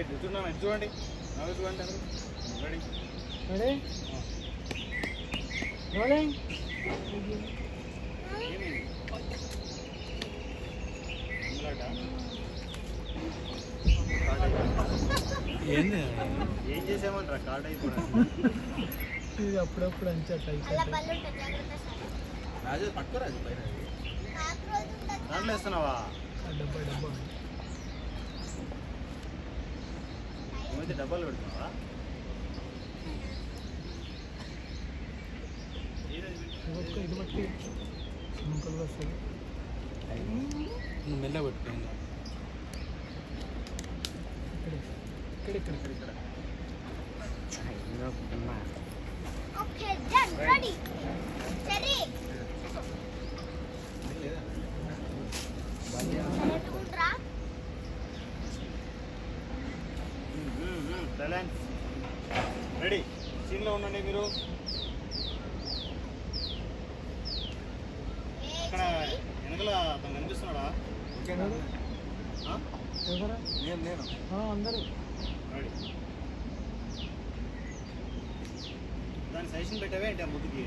కూర్చున్నాను చూడండి చూడండి రెడీ రెడీ రోలింగ్ ఏంది ఏం చేసామంటారా కార్డ్ అయిపోవడం ఇది అప్పుడప్పుడు అంచా రాజు పట్టుకోరాజు పైన దాంట్లో వేస్తున్నావా డబ్బా డబ్బా ఏమైతే డబ్బాలు పెడుతున్నావా ఇది బట్టి సింపుల్గా వస్తుంది మెల్ల పెట్టుకోండి ఇక్కడ ఇక్కడ ఇక్కడ ఇక్కడ ఓకే డన్ రెడీ రెడీ నెట్టుకుంట్రా సైలెన్స్ రెడీ సీన్లో ఉండండి మీరు ఇక్కడ వెనకల అతను కనిపిస్తున్నాడా ఎవరా నేను అందరూ రెడీ దాని సజెషన్ పెట్టావే ఏంటి ఆ ముద్దుకి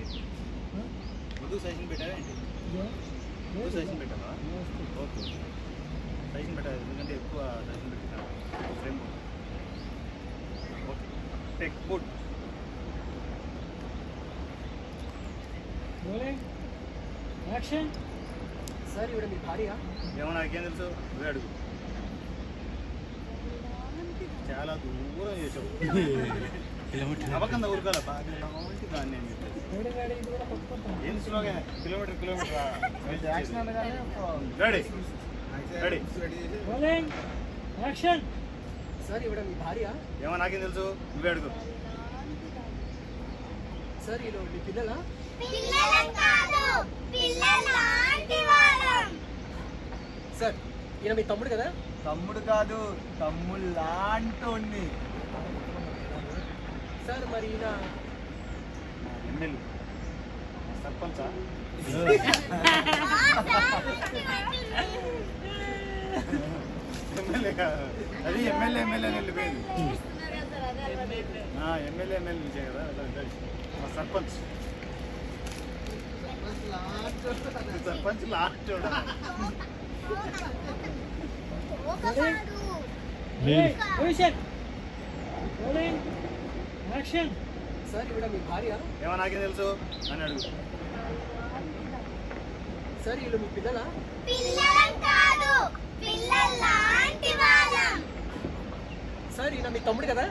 ముద్దుకు సజెషన్ పెట్టావే ఏంటి ముద్దు సజెషన్ పెట్టావా ఓకే సజెషన్ పెట్టాలి ఎందుకంటే ఎక్కువ సజెషన్ పెట్టినాను frame okay take good rolling action sir ఇవిడ మీ భార్య ఏమో నాకేం తెలుసు నువ్వే అడుగు చాలా దూరం చేసావు నమ్మకంగా ఊరుకోలే బాగా దాన్ని నేను చెప్పేసి ఇది కూడా పట్టుకుంటాం ఏం స్లోగా kilometre ready ready rolling action sir ఇవిడ మీ భార్య ఏమో నాకేం తెలుసు నువ్వే అడుగు సార్ వీళ్ళు మీ పిల్లలా పిల్లలం కాదు పిల్లలాంటి వాళ్ళం సార్ ఈయన మీ తమ్ముడు కదా తమ్ముడు కాదు తమ్ముళ్ళాంటోన్ని సార్ మరి ఈయన ఎమ్మెల్యే సర్పంచా ఎమ్మెల్యే కాదు అది ఎమ్మెల్యే ఎమ్మెల్యే అని వెళ్ళిపోయింది ఎమ్మెల్యే నుంచే కదా sarpanch sarpanch last position rolling action sir ఇవిడ మీ భార్య ఏమో నాకేం తెలుసు అని అడుగు సార్ వీళ్ళు మీ పిల్లలా పిల్లలం కాదు పిల్లలాంటి వాళ్ళం సార్ ఈయన మీ తమ్ముడు కదా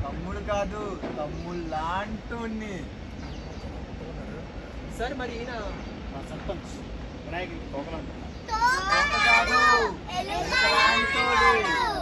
తమ్ముడు కాదు తమ్ముళ్ళాంటోన్ని సార్ మరి ఈయన సర్పంచ్ వినాయకుడి తోకలంట తోక కాదు ఎలుక లాంటి వాడు